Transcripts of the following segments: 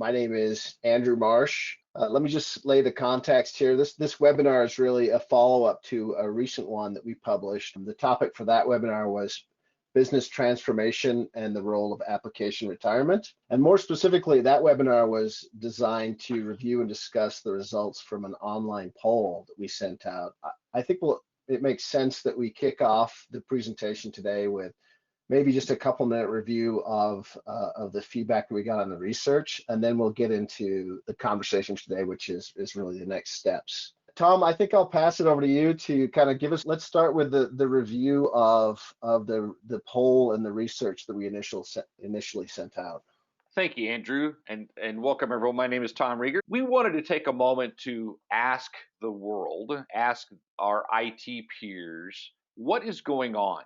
My name is Andrew Marsh. Let me just lay the context here. This webinar is really a follow-up to a recent one that we published. The topic for that webinar was business transformation and the role of application retirement. And more specifically, that webinar was designed to review and discuss the results from an online poll that we sent out. I think it makes sense that we kick off the presentation today with maybe just a couple-minute review of the feedback that we got on the research, and then we'll get into the conversation today, which is really the next steps. Tom, I think I'll pass it over to you to kind of give us, let's start with the review of the poll and the research that we initially sent out. Thank you, Andrew, and welcome everyone. My name is Tom Rieger. We wanted to take a moment to ask the world, ask our IT peers, what is going on?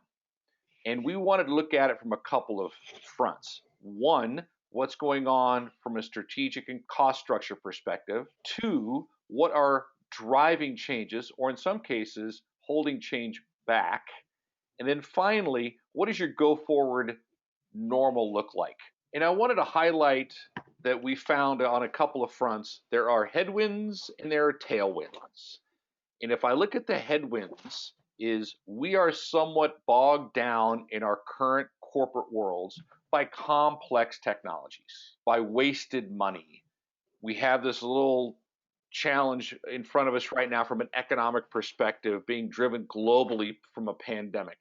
And we wanted to look at it from a couple of fronts. One, what's going on from a strategic and cost structure perspective. Two, what are driving changes, or in some cases, holding change back. And then finally, what does your go forward normal look like? And I wanted to highlight that we found on a couple of fronts, there are headwinds and there are tailwinds. And if I look at the headwinds, is we are somewhat bogged down in our current corporate worlds by complex technologies, by wasted money. We have this little challenge in front of us right now from an economic perspective being driven globally from a pandemic.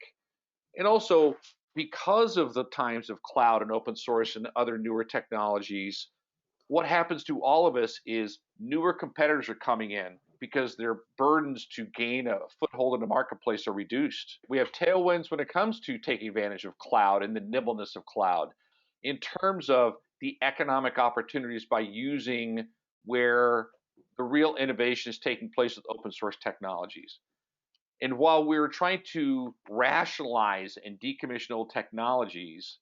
And also because of the times of cloud and open source and other newer technologies, what happens to all of us is newer competitors are coming in because their burdens to gain a foothold in the marketplace are reduced. We have tailwinds when it comes to taking advantage of cloud and the nimbleness of cloud in terms of the economic opportunities by using where the real innovation is taking place with open source technologies. And while we're trying to rationalize and decommission old technologies,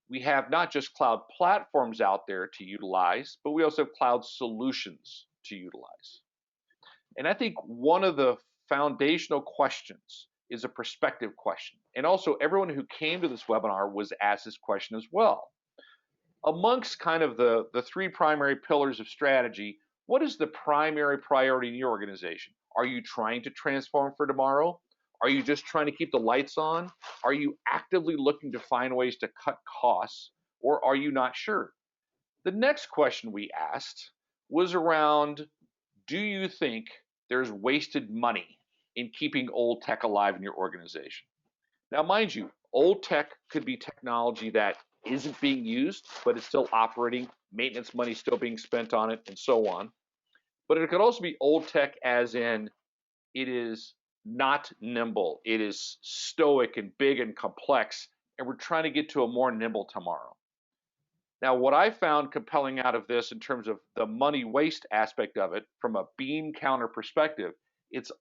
we have not just cloud platforms out there to utilize, but we also have cloud solutions to utilize. And I think one of the foundational questions is a perspective question. And also everyone who came to this webinar was asked this question as well. Amongst kind of the three primary pillars of strategy, what is the primary priority in your organization? Are you trying to transform for tomorrow? Are you just trying to keep the lights on? Are you actively looking to find ways to cut costs, or are you not sure? The next question we asked was around, do you think there's wasted money in keeping old tech alive in your organization? Now, mind you, old tech could be technology that isn't being used, but it's still operating, maintenance money still being spent on it, and so on. But it could also be old tech as in it is not nimble, it is stoic and big and complex, and we're trying to get to a more nimble tomorrow. Now, what I found compelling out of this in terms of the money waste aspect of it from a bean counter perspective, it's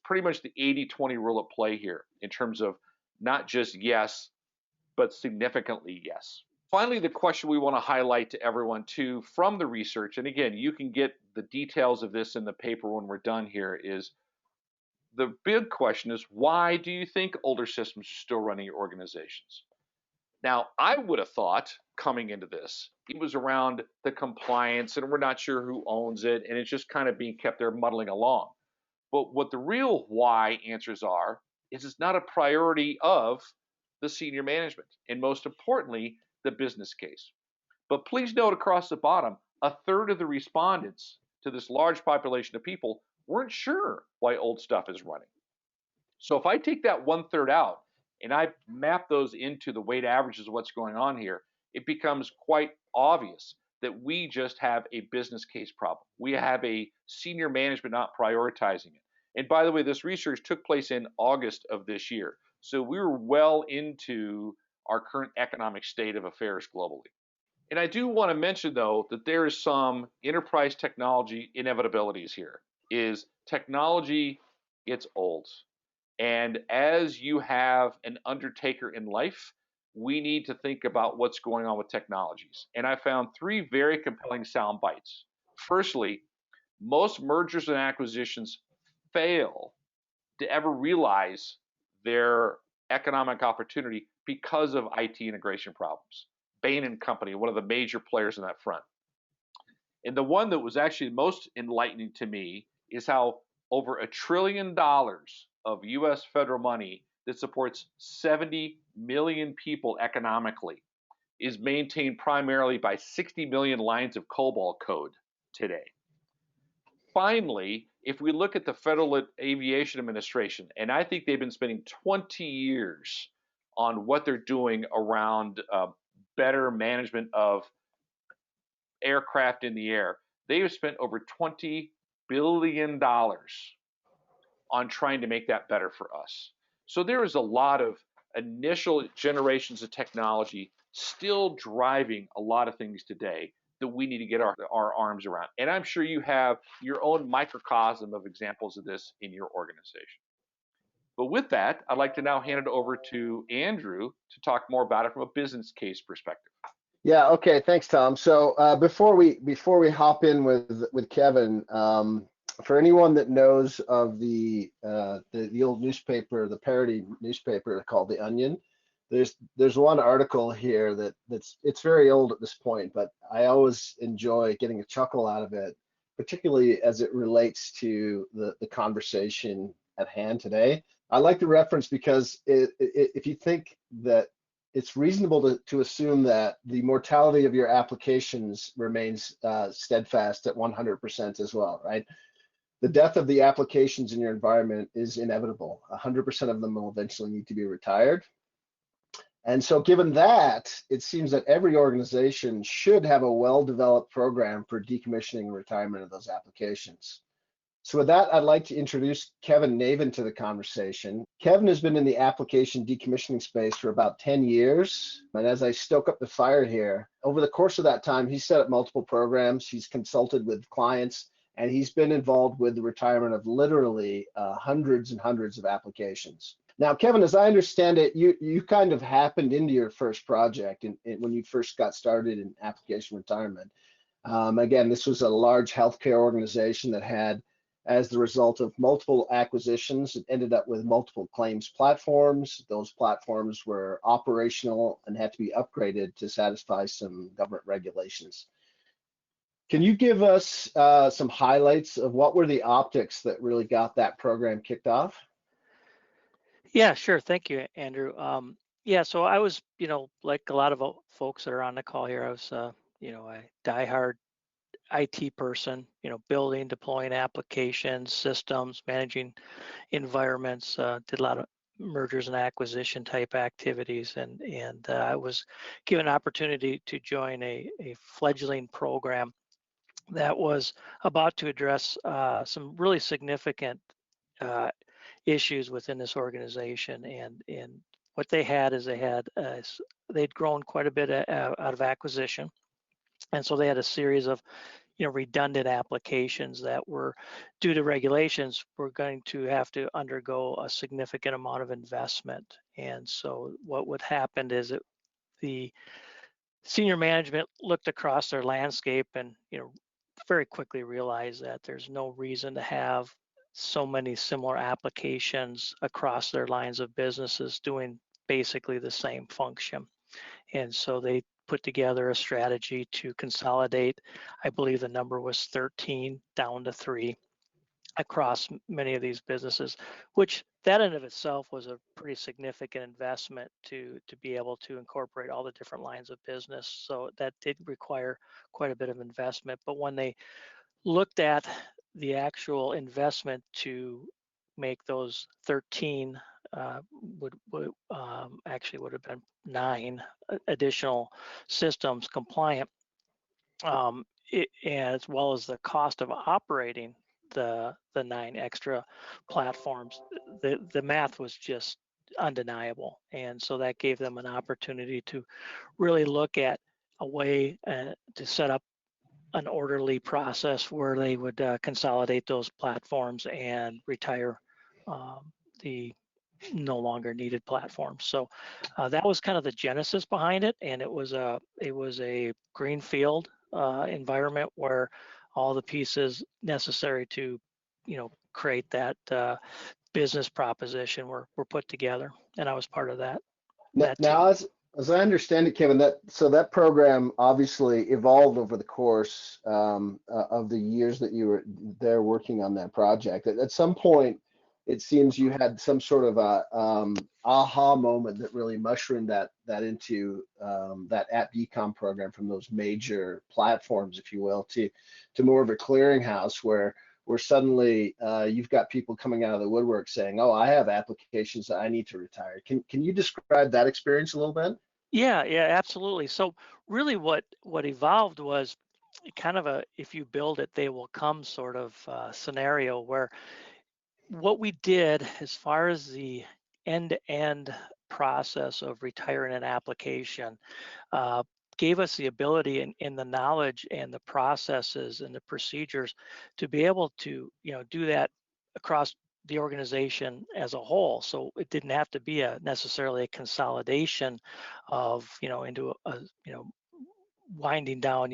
pretty much the 80-20 rule at play here in terms of not just yes, but significantly yes. Finally, the question we want to highlight to everyone too from the research, and again, you can get the details of this in the paper when we're done here, is the big question is, why do you think older systems are still running your organizations? Now, I would have thought coming into this, it was around the compliance and we're not sure who owns it and it's just kind of being kept there muddling along. But what the real why answers are, is it's not a priority of the senior management and most importantly, the business case. But please note across the bottom, a third of the respondents to this large population of people weren't sure why old stuff is running. So if I take that 1/3 out and I map those into the weighted averages of what's going on here, it becomes quite obvious that we just have a business case problem. We have a senior management not prioritizing it. And by the way, this research took place in August of this year. So we were well into our current economic state of affairs globally. And I do want to mention, though, that there is some enterprise technology inevitabilities here. Is technology gets old. And as you have an undertaker in life, we need to think about what's going on with technologies. And I found three very compelling sound bites. Firstly, most mergers and acquisitions fail to ever realize their economic opportunity because of IT integration problems. Bain and Company, one of the major players in that front. And the one that was actually most enlightening to me is how over $1 trillion of US federal money that supports 70 million people economically is maintained primarily by 60 million lines of COBOL code today. Finally, if we look at the Federal Aviation Administration, and I think they've been spending 20 years on what they're doing around better management of aircraft in the air, they have spent over $20 billion on trying to make that better for us. So there is a lot of initial generations of technology still driving a lot of things today that we need to get our arms around. And I'm sure you have your own microcosm of examples of this in your organization. But with that, I'd like to now hand it over to Andrew to talk more about it from a business case perspective. Yeah, okay, thanks, Tom. So before we hop in with Kevin, for anyone that knows of the old newspaper, the parody newspaper called The Onion, there's one article here it's very old at this point, but I always enjoy getting a chuckle out of it, particularly as it relates to the conversation at hand today. I like the reference because if you think that it's reasonable to assume that the mortality of your applications remains steadfast at 100% as well, right? The death of the applications in your environment is inevitable. 100% of them will eventually need to be retired. And so given that, it seems that every organization should have a well-developed program for decommissioning and retirement of those applications. So with that, I'd like to introduce Kevin Navin to the conversation. Kevin has been in the application decommissioning space for about 10 years. And as I stoke up the fire here, over the course of that time, he's set up multiple programs, he's consulted with clients, and he's been involved with the retirement of literally hundreds and hundreds of applications. Now, Kevin, as I understand it, you kind of happened into your first project when you first got started in application retirement. Again, this was a large healthcare organization that had, as the result of multiple acquisitions, it ended up with multiple claims platforms. Those platforms were operational and had to be upgraded to satisfy some government regulations. Can you give us some highlights of what were the optics that really got that program kicked off? Yeah, sure. Thank you, Andrew. Yeah, so I was, like a lot of folks that are on the call here, I was, a diehard IT person, building, deploying applications, systems, managing environments, did a lot of mergers and acquisition type activities. And I was given an opportunity to join a fledgling program that was about to address some really significant issues within this organization. And what they had is they'd grown quite a bit out of acquisition. And so they had a series of redundant applications that were, due to regulations, were going to have to undergo a significant amount of investment. And so what would happen is the senior management looked across their landscape and very quickly realized that there's no reason to have so many similar applications across their lines of businesses doing basically the same function. And so they put together a strategy to consolidate. I believe the number was 13 down to 3 across many of these businesses, which that in of itself was a pretty significant investment to be able to incorporate all the different lines of business. So that did require quite a bit of investment. But when they looked at the actual investment to make those 13 actually would have been 9 additional systems compliant, as well as the cost of operating the 9 extra platforms. The math was just undeniable, and so that gave them an opportunity to really look at a way to set up an orderly process where they would consolidate those platforms and retire the no longer needed platforms. So that was kind of the genesis behind it, and it was a greenfield environment where all the pieces necessary to create that business proposition were put together, and I was part of that. Now, As I understand it, Kevin, that program obviously evolved over the course of the years that you were there working on that project. At some point, it seems you had some sort of a aha moment that really mushroomed that into that app decom program from those major platforms, if you will, to more of a clearinghouse where suddenly you've got people coming out of the woodwork saying, "Oh, I have applications that I need to retire." Can you describe that experience a little bit? Yeah, yeah, absolutely. So really what evolved was kind of a if you build it, they will come sort of scenario where what we did as far as the end-to-end process of retiring an application uh, gave us the ability and the knowledge and the processes and the procedures to be able to do that across the organization as a whole. So it didn't have to be necessarily a consolidation of into a winding down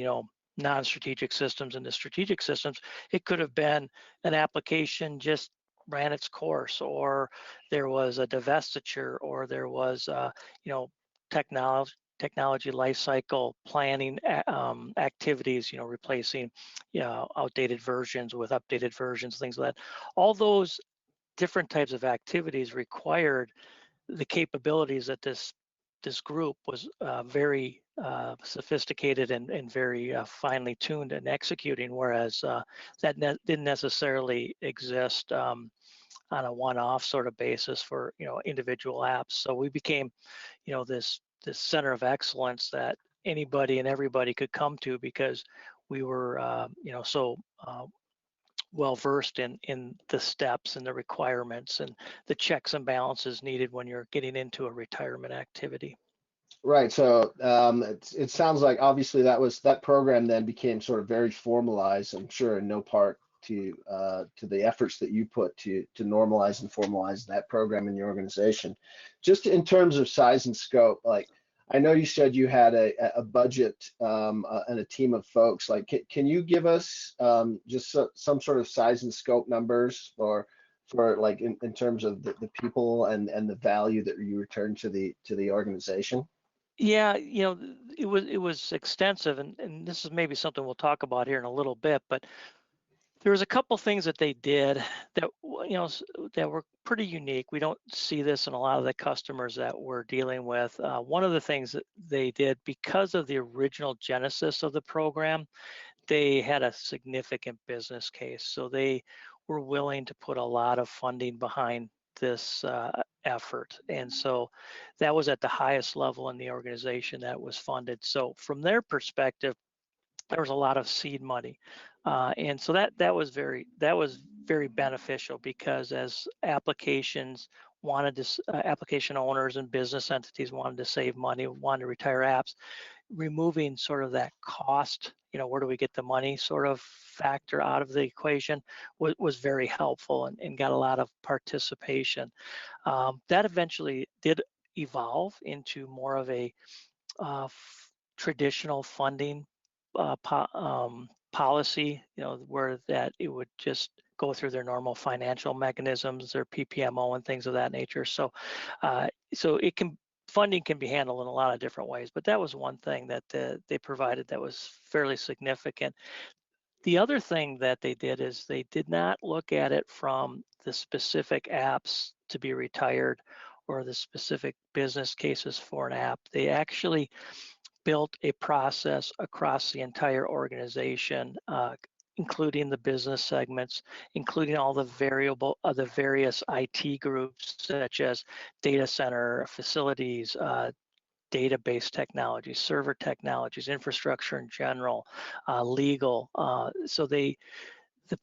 non-strategic systems into strategic systems. It could have been an application just ran its course, or there was a divestiture, or there was technology life cycle planning activities, replacing outdated versions with updated versions, things like that. All those different types of activities required the capabilities that this group was very sophisticated and very finely tuned in executing, whereas didn't necessarily exist on a one-off sort of basis for individual apps. So we became this center of excellence that anybody and everybody could come to, because we were so well versed in the steps and the requirements and the checks and balances needed when you're getting into a retirement activity. Right. So it sounds like obviously that program then became sort of very formalized. I'm sure in no part to the efforts that you put to normalize and formalize that program in your organization. Just in terms of size and scope, like I know you said you had a budget and a team of folks. Like, can you give us just some sort of size and scope numbers for like in terms of the people and the value that you return to the organization? Yeah, it was extensive, and this is maybe something we'll talk about here in a little bit, but there was a couple things that they did that that were pretty unique. We don't see this in a lot of the customers that we're dealing with. One of the things that they did, because of the original genesis of the program, they had a significant business case. So they were willing to put a lot of funding behind this effort. And so that was at the highest level in the organization that was funded. So from their perspective, there was a lot of seed money. And so that was very beneficial, because as applications wanted to, application owners and business entities wanted to save money, wanted to retire apps, removing sort of that cost, where do we get the money sort of factor out of the equation was very helpful, and got a lot of participation. That eventually did evolve into more of a traditional funding policy, where that it would just go through their normal financial mechanisms, their PPMO and things of that nature. So, so funding can be handled in a lot of different ways, but that was one thing that they provided that was fairly significant. The other thing that they did is they did not look at it from the specific apps to be retired or the specific business cases for an app. They actually built a process across the entire organization, including the business segments, including all the various IT groups, such as data center, facilities, database technologies, server technologies, infrastructure in general, legal. So the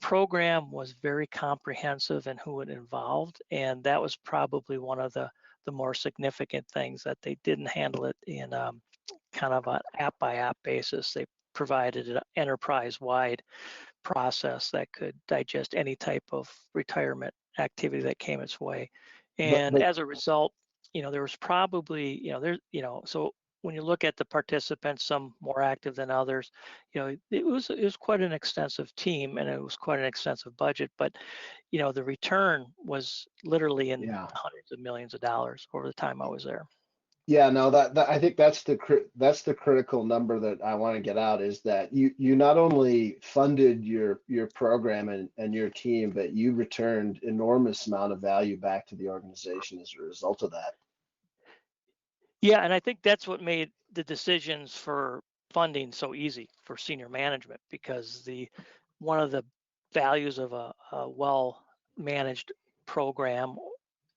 program was very comprehensive in who it involved, and that was probably one of the more significant things, that they didn't handle it in kind of an app by app basis. They provided an enterprise-wide process that could digest any type of retirement activity that came its way. And But as a result, there was probably, so when you look at the participants, some more active than others, it was quite an extensive team, and it was quite an extensive budget, but the return was literally in yeah. hundreds of millions of dollars over the time I was there. Yeah, no, that I think that's the critical number that I want to get out is that you not only funded your program and your team, but you returned enormous amount of value back to the organization as a result of that. Yeah, and I think that's what made the decisions for funding so easy for senior management, because one of the values of a well-managed program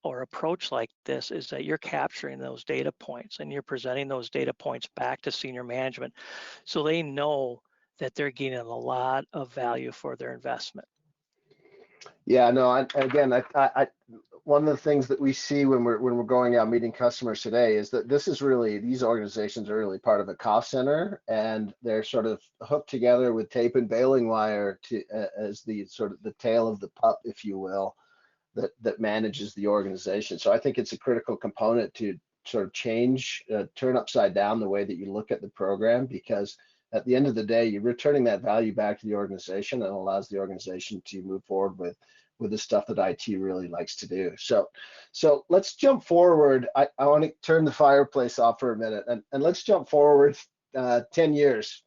or approach like this is that you're capturing those data points and you're presenting those data points back to senior management so they know that they're getting a lot of value for their investment. Yeah, no, one of the things that we see when we're going out meeting customers today is that these organizations are really part of a cost center, and they're sort of hooked together with tape and baling wire to as the sort of the tail of the pup, if you will, that manages the organization. So I think it's a critical component to sort of turn upside down the way that you look at the program, because at the end of the day, you're returning that value back to the organization and allows the organization to move forward with the stuff that IT really likes to do. So let's jump forward. I want to turn the fireplace off for a minute, and let's jump forward 10 years,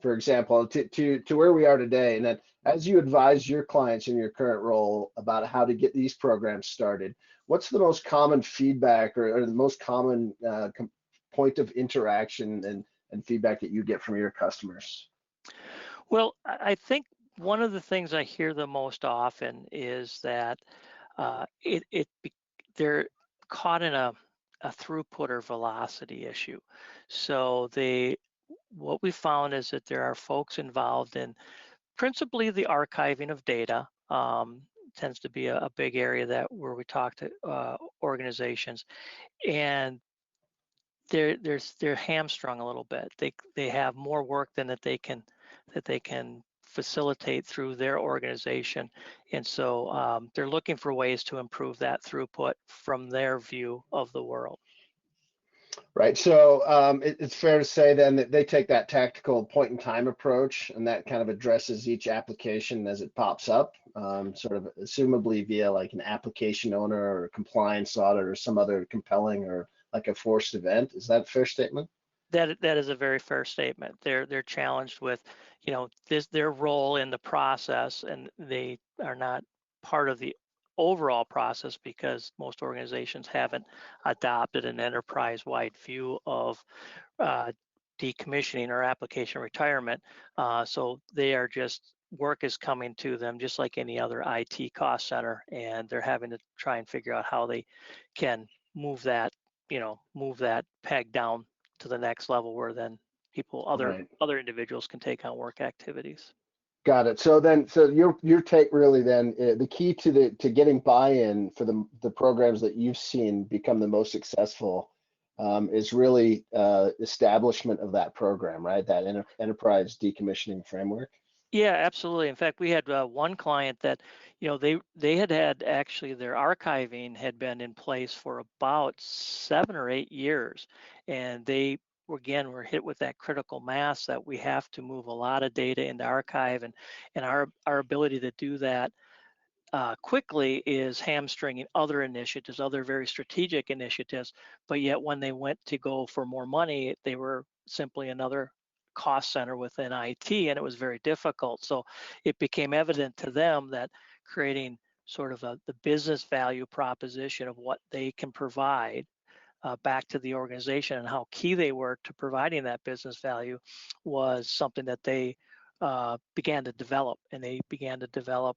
for example, to where we are today. And then as you advise your clients in your current role about how to get these programs started, what's the most common feedback or the most common point of interaction and feedback that you get from your customers? Well, I think one of the things I hear the most often is that they're caught in a throughput or velocity issue. So what we found is that there are folks involved in principally the archiving of data. Tends to be a big area where we talk to organizations, and they're hamstrung a little bit. They have more work than that they can facilitate through their organization, and so they're looking for ways to improve that throughput from their view of the world. Right. So it's fair to say then that they take that tactical point in time approach, and that kind of addresses each application as it pops up, sort of assumably via like an application owner or a compliance audit or some other compelling or like a forced event. Is that a fair statement? That is a very fair statement. They're challenged with, their role in the process, and they are not part of the overall process because most organizations haven't adopted an enterprise-wide view of decommissioning or application retirement. So they are just, work is coming to them just like any other IT cost center, and they're having to try and figure out how they can move that peg down to the next level where then Right. other individuals can take on work activities. Got it. So your take really then the key to getting buy-in for the programs that you've seen become the most successful is really establishment of that program, right? That enterprise decommissioning framework. Yeah, absolutely. In fact, we had one client that, they had actually their archiving had been in place for about 7 or 8 years, and they were hit with that critical mass that we have to move a lot of data into archive, and our ability to do that quickly is hamstringing other initiatives, other very strategic initiatives. But yet, when they went to go for more money, they were simply another cost center within IT, and it was very difficult. So it became evident to them that creating sort of the business value proposition of what they can provide back to the organization and how key they were to providing that business value was something that they began to develop, and they began to develop,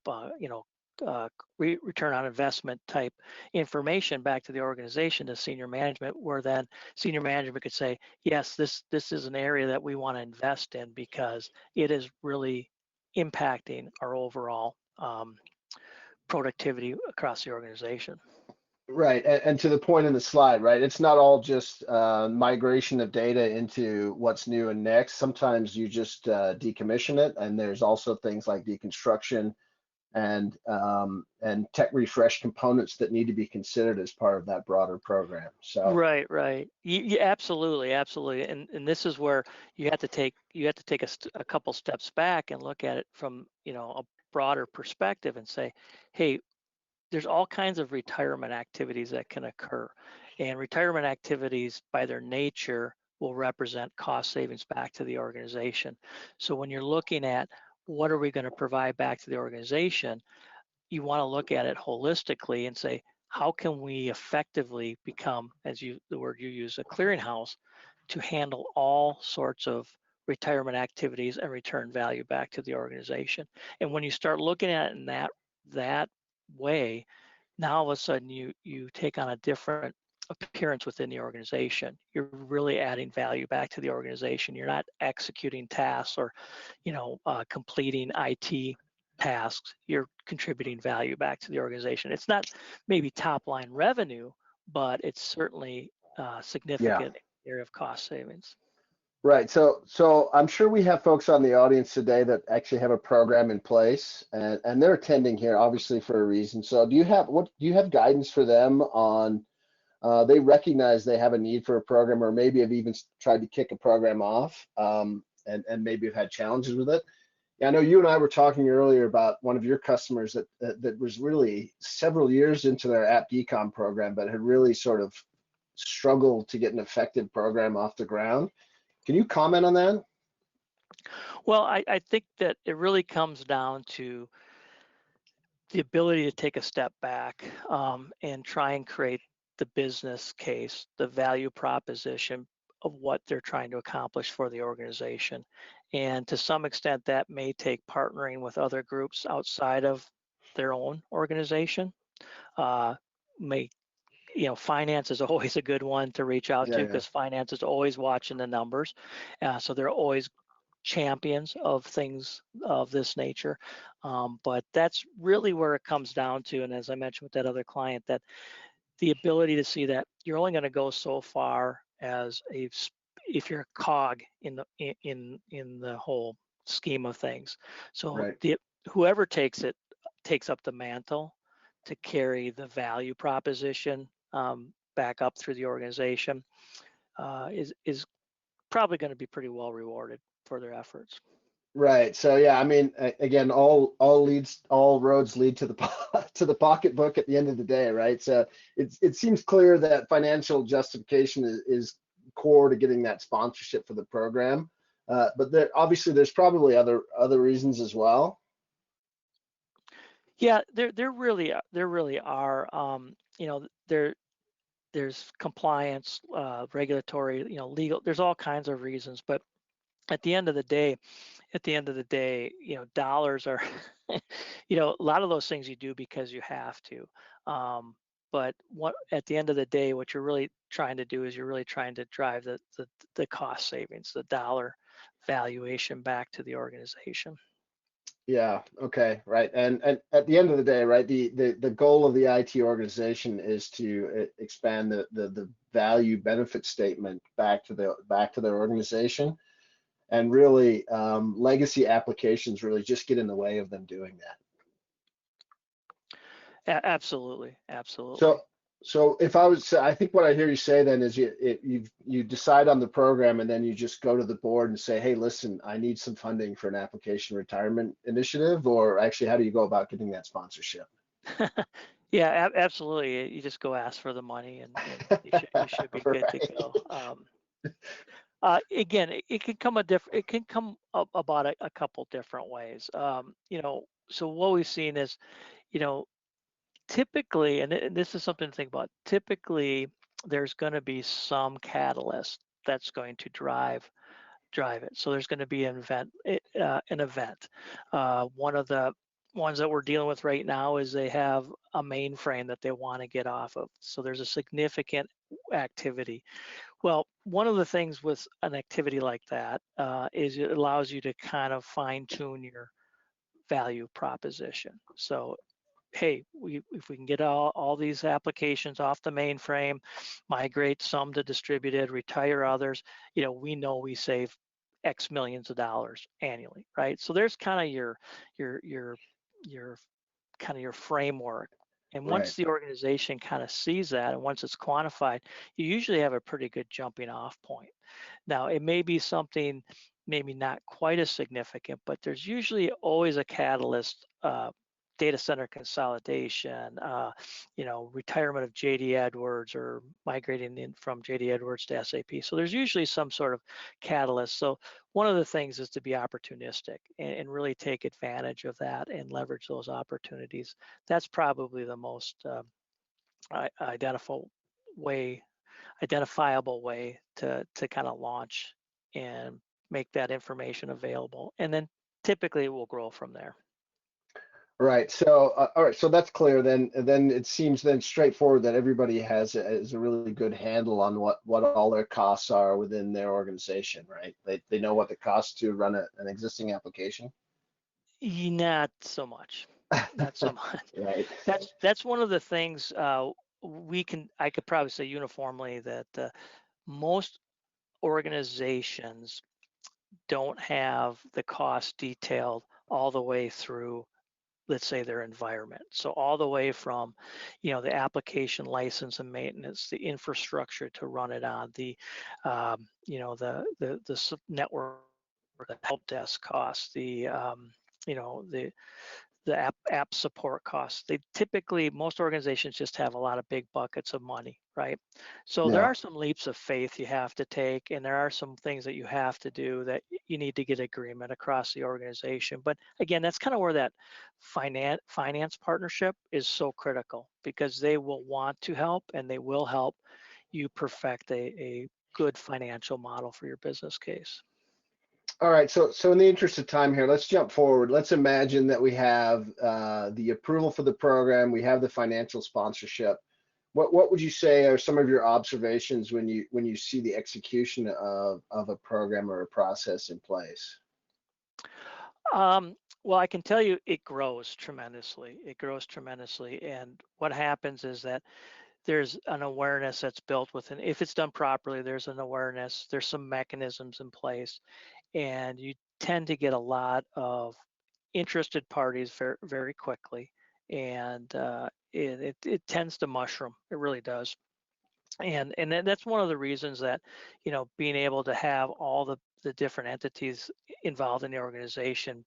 return on investment type information back to the organization, to senior management, where then senior management could say, yes, this is an area that we want to invest in because it is really impacting our overall productivity across the organization. Right, and to the point in the slide, right? It's not all just migration of data into what's new and next. Sometimes you just decommission it, and there's also things like deconstruction and tech refresh components that need to be considered as part of that broader program. So Right. Absolutely, and this is where you have to take a couple steps back and look at it from a broader perspective and say, hey, there's all kinds of retirement activities that can occur, And retirement activities by their nature will represent cost savings back to the organization. So when you're looking at what are we going to provide back to the organization, you want to look at it holistically and say, how can we effectively become, as you the word you use, a clearinghouse to handle all sorts of retirement activities and return value back to the organization. And when you start looking at it in that way, now all of a sudden you take on a different appearance within the organization. You're really adding value back to the organization. You're not executing tasks or completing IT tasks. You're contributing value back to the organization. It's not maybe top line revenue, but it's certainly significant area of cost savings. Right. So I'm sure we have folks on the audience today that actually have a program in place, and they're attending here obviously for a reason. So do you have guidance for them on they recognize they have a need for a program, or maybe have even tried to kick a program off, and maybe have had challenges with it? Yeah, I know you and I were talking earlier about one of your customers that was really several years into their app decom program, but had really sort of struggled to get an effective program off the ground. Can you comment on that? Well, I think that it really comes down to the ability to take a step back and try and create the business case, the value proposition of what they're trying to accomplish for the organization. And to some extent, that may take partnering with other groups outside of their own organization. Finance is always a good one to reach out to, because finance is always watching the numbers. So they're always champions of things of this nature. But that's really where it comes down to. And as I mentioned with that other client, that the ability to see that you're only going to go so far as if you're a cog in the whole scheme of things. So whoever takes up the mantle to carry the value proposition back up through the organization is probably going to be pretty well rewarded for their efforts. Right. So yeah, I mean, again, all roads lead to the pocketbook at the end of the day, right? So it seems clear that financial justification is core to getting that sponsorship for the program, but obviously there's probably other reasons as well. Yeah, there really are. There's compliance, regulatory, legal. There's all kinds of reasons, but at the end of the day, dollars are, a lot of those things you do because you have to. But at the end of the day, what you're really trying to do is you're really trying to drive the cost savings, the dollar valuation back to the organization. Yeah. Okay. Right. And at the end of the day, right, the goal of the IT organization is to expand the value benefit statement back to their organization, and really legacy applications really just get in the way of them doing that. Absolutely. So I think what I hear you say then is you decide on the program, and then you just go to the board and say, hey, listen, I need some funding for an application retirement initiative, or actually, how do you go about getting that sponsorship? Yeah, absolutely. You just go ask for the money, and you should be good to go. Again, it can come about a couple different ways. So what we've seen is, typically, and this is something to think about, typically there's going to be some catalyst that's going to drive it. So there's going to be an event. One of the ones that we're dealing with right now is they have a mainframe that they want to get off of. So there's a significant activity. Well, one of the things with an activity like that is it allows you to kind of fine tune your value proposition. So hey, if we can get all these applications off the mainframe, migrate some to distributed, retire others, we know we save X millions of dollars annually, right? So there's kind of your kind of your framework. And once the organization kind of sees that, and once it's quantified, you usually have a pretty good jumping off point. Now, it may be something maybe not quite as significant, but there's usually always a catalyst data center consolidation, retirement of JD Edwards or migrating in from JD Edwards to SAP. So there's usually some sort of catalyst. So one of the things is to be opportunistic and really take advantage of that and leverage those opportunities. That's probably the most identifiable way to kind of launch and make that information available. And then typically it will grow from there. Right. So, all right. So that's clear. Then it seems then straightforward that everybody has a really good handle on what all their costs are within their organization, right? They know what the cost to run an existing application. Not so much. Not so much. Right. That's one of the things I could probably say uniformly that most organizations don't have the cost detailed all the way through, let's say, their environment. So all the way from, the application license and maintenance, the infrastructure to run it on, the network, the help desk costs, the app support costs. Most organizations just have a lot of big buckets of money, right? So there Yeah. are some leaps of faith you have to take, and there are some things that you have to do that you need to get agreement across the organization. But again, that's kind of where that finance partnership is so critical, because they will want to help and they will help you perfect a good financial model for your business case. All right, so in the interest of time here, let's jump forward. Let's imagine that we have the approval for the program, we have the financial sponsorship. What would you say are some of your observations when you see the execution of a program or a process in place? Well, I can tell you it grows tremendously. It grows tremendously, and what happens is that there's an awareness that's built within. If it's done properly, there's an awareness. There's some mechanisms in place, and you tend to get a lot of interested parties very, very quickly, and it tends to mushroom. It really does. And that's one of the reasons that, being able to have all the different entities involved in the organization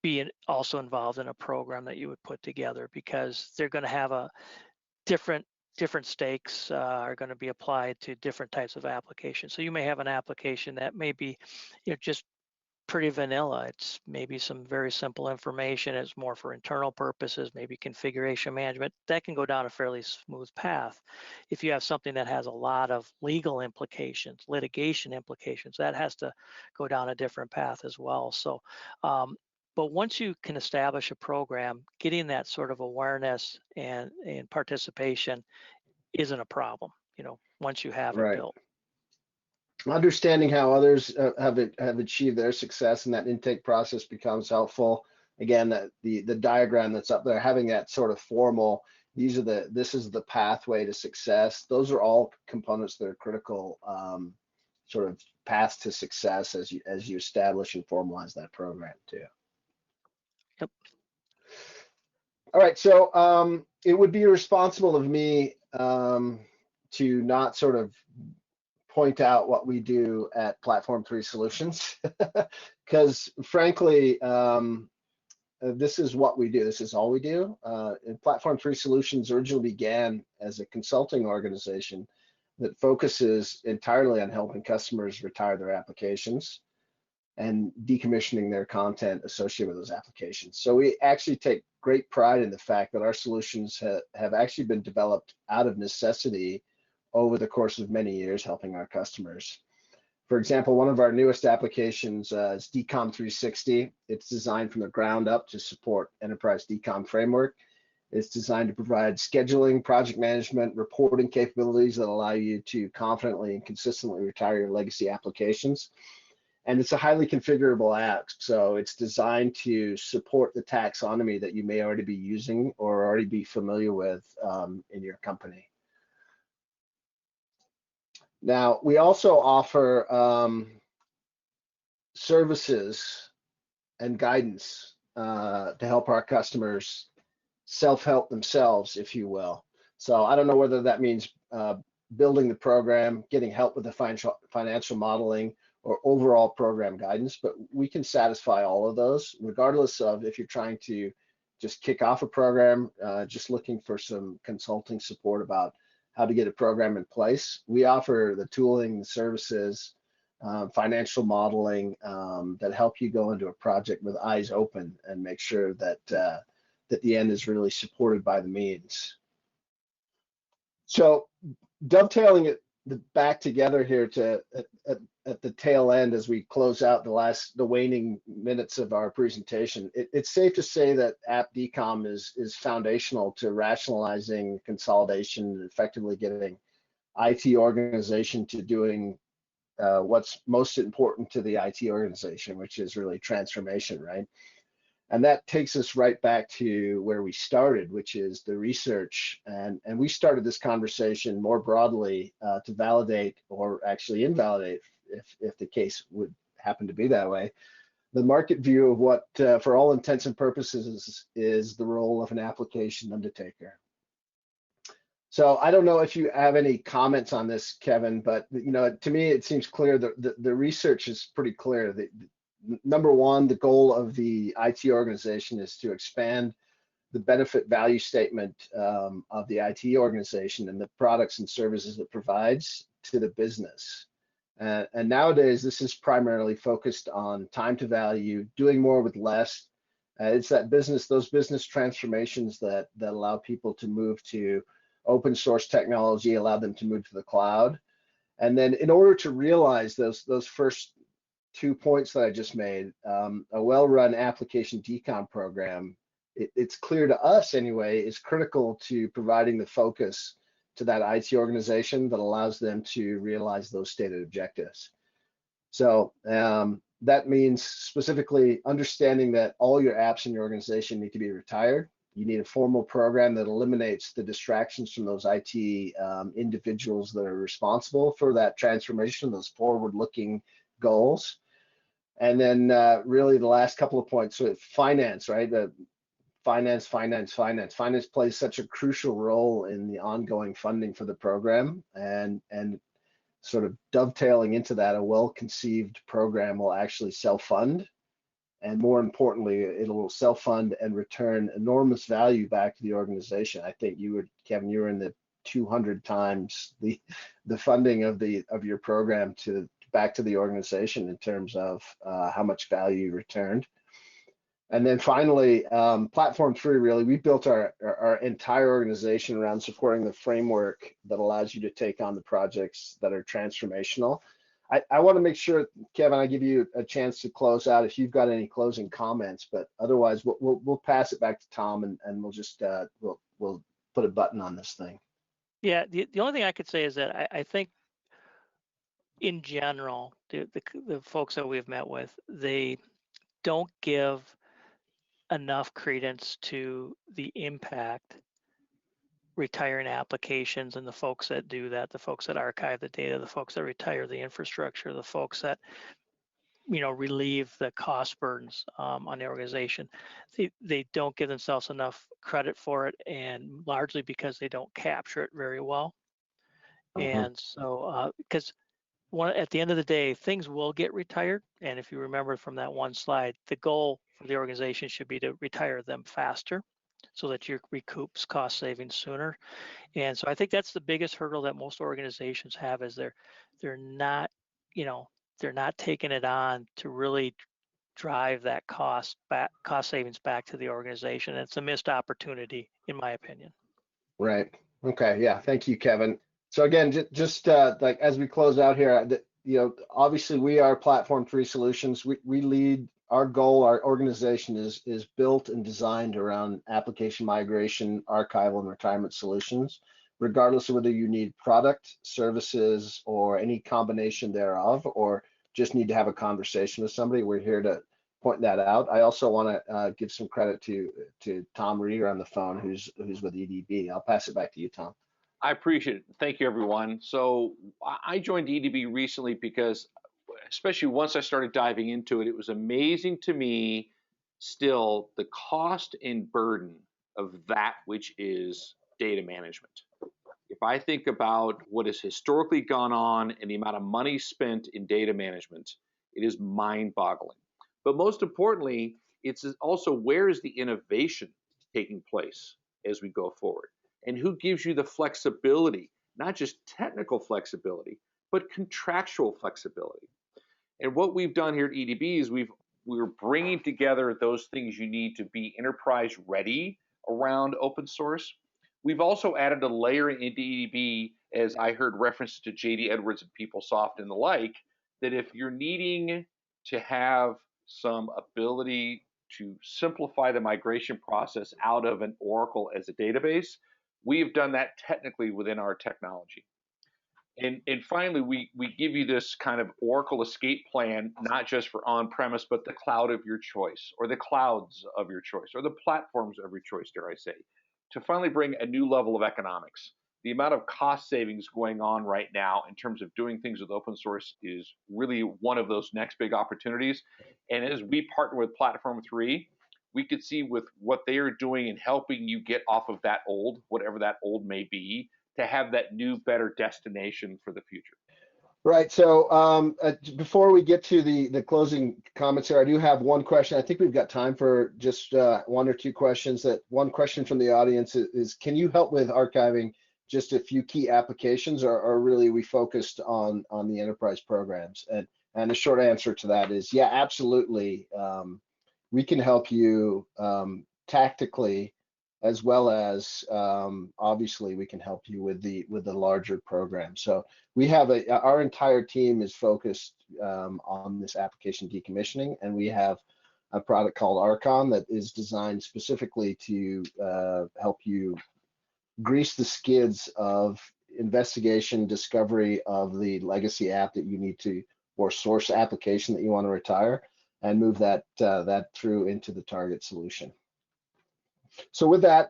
being also involved in a program that you would put together, because they're going to have a different stakes are going to be applied to different types of applications. So you may have an application that may be, just pretty vanilla. It's maybe some very simple information. It's more for internal purposes, maybe configuration management. That can go down a fairly smooth path. If you have something that has a lot of legal implications, litigation implications, that has to go down a different path as well. So, but once you can establish a program, getting that sort of awareness and participation isn't a problem, once you have it built. Understanding how others have achieved their success and that intake process becomes helpful. Again, the diagram that's up there, having that sort of formal, this is the pathway to success. Those are all components that are critical, sort of paths to success as you establish and formalize that program too. Yep. All right, so it would be irresponsible of me to not sort of point out what we do at Platform 3 Solutions, because frankly, this is what we do. This is all we do. And Platform 3 Solutions originally began as a consulting organization that focuses entirely on helping customers retire their applications and decommissioning their content associated with those applications. So we actually take great pride in the fact that our solutions have actually been developed out of necessity over the course of many years, helping our customers. For example, one of our newest applications is DCOM 360. It's designed from the ground up to support enterprise DCOM framework. It's designed to provide scheduling, project management, reporting capabilities that allow you to confidently and consistently retire your legacy applications. And it's a highly configurable app, so it's designed to support the taxonomy that you may already be using or already be familiar with in your company. Now, we also offer services and guidance to help our customers self-help themselves, if you will. So I don't know whether that means building the program, getting help with the financial modeling, or overall program guidance, but we can satisfy all of those, regardless of if you're trying to just kick off a program, just looking for some consulting support about how to get a program in place, we offer the tooling, the services, financial modeling that help you go into a project with eyes open and make sure that that the end is really supported by the means. So dovetailing it back together here to at the tail end as we close out the waning minutes of our presentation, it's safe to say that app decom is foundational to rationalizing consolidation and effectively getting IT organization to doing what's most important to the IT organization, which is really transformation, right? And that takes us right back to where we started, which is the research. And we started this conversation more broadly to validate, or actually invalidate, if the case would happen to be that way, the market view of what, for all intents and purposes, is the role of an application undertaker. So I don't know if you have any comments on this, Kevin, but to me it seems clear that the research is pretty clear. That number one, the goal of the IT organization is to expand the benefit value statement of the IT organization and the products and services it provides to the business. And nowadays, this is primarily focused on time to value, doing more with less. It's those business transformations that allow people to move to open source technology, allow them to move to the cloud. And then in order to realize those first 2 points that I just made, a well-run application decom program, it's clear to us anyway, is critical to providing the focus to that IT organization that allows them to realize those stated objectives. So that means specifically understanding that all your apps in your organization need to be retired. You need a formal program that eliminates the distractions from those IT individuals that are responsible for that transformation, those forward-looking goals. And then really the last couple of points with finance, right? Finance plays such a crucial role in the ongoing funding for the program, and sort of dovetailing into that, a well-conceived program will actually self-fund, and more importantly, it will self-fund and return enormous value back to the organization. I think Kevin, you were in the 200 times the funding of your program back to the organization in terms of how much value returned. And then finally, platform 3, really, we built our entire organization around supporting the framework that allows you to take on the projects that are transformational. I want to make sure, Kevin, I give you a chance to close out if you've got any closing comments, but otherwise we'll pass it back to Tom and we'll just we'll put a button on this thing. Yeah, the only thing I could say is that I think in general, the folks that we've met with, they don't give enough credence to the impact retiring applications and the folks that do that, the folks that archive the data, the folks that retire the infrastructure, the folks that relieve the cost burdens on the organization. They don't give themselves enough credit for it, and largely because they don't capture it very well. And so because at the end of the day, things will get retired. And if you remember from that one slide, the goal for the organization should be to retire them faster so that you recoups cost savings sooner. And so I think that's the biggest hurdle that most organizations have, is they're not taking it on to really drive that cost savings back to the organization. It's a missed opportunity, in my opinion. Right. Okay. Yeah. Thank you, Kevin. So again, just like as we close out here, obviously we are Platform 3 Solutions. We lead. Our goal, our organization is built and designed around application migration, archival, and retirement solutions, regardless of whether you need product, services, or any combination thereof, or just need to have a conversation with somebody. We're here to point that out. I also want to give some credit to Tom Rieger on the phone, who's with EDB. I'll pass it back to you, Tom. I appreciate it. Thank you, everyone. So I joined EDB recently because, especially once I started diving into it, it was amazing to me still the cost and burden of that which is data management. If I think about what has historically gone on and the amount of money spent in data management, it is mind-boggling. But most importantly, it's also, where is the innovation taking place as we go forward? And who gives you the flexibility, not just technical flexibility, but contractual flexibility? And what we've done here at EDB is we're bringing together those things you need to be enterprise ready around open source. We've also added a layer into EDB, as I heard reference to JD Edwards and PeopleSoft and the like, that if you're needing to have some ability to simplify the migration process out of an Oracle as a database, we've done that technically within our technology. And finally, we give you this kind of Oracle escape plan, not just for on-premise, but the cloud of your choice, or the clouds of your choice, or the platforms of your choice, dare I say, to finally bring a new level of economics. The amount of cost savings going on right now in terms of doing things with open source is really one of those next big opportunities. And as we partner with Platform 3, we could see with what they are doing in helping you get off of that old, whatever that old may be, to have that new, better destination for the future. Right. So before we get to the closing comments here, I do have one question. I think we've got time for just one or two questions. That one question from the audience is, can you help with archiving just a few key applications, or really we focused on the enterprise programs? And the short answer to that is, yeah, absolutely. We can help you tactically, as well as obviously we can help you with the larger program. So we have our entire team is focused on this application decommissioning, and we have a product called Archon that is designed specifically to help you grease the skids of investigation, discovery of the legacy app that you need to, or source application that you want to retire, and move that through into the target solution. So with that,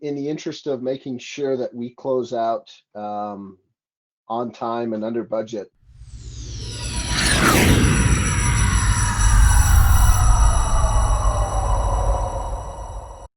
in the interest of making sure that we close out on time and under budget,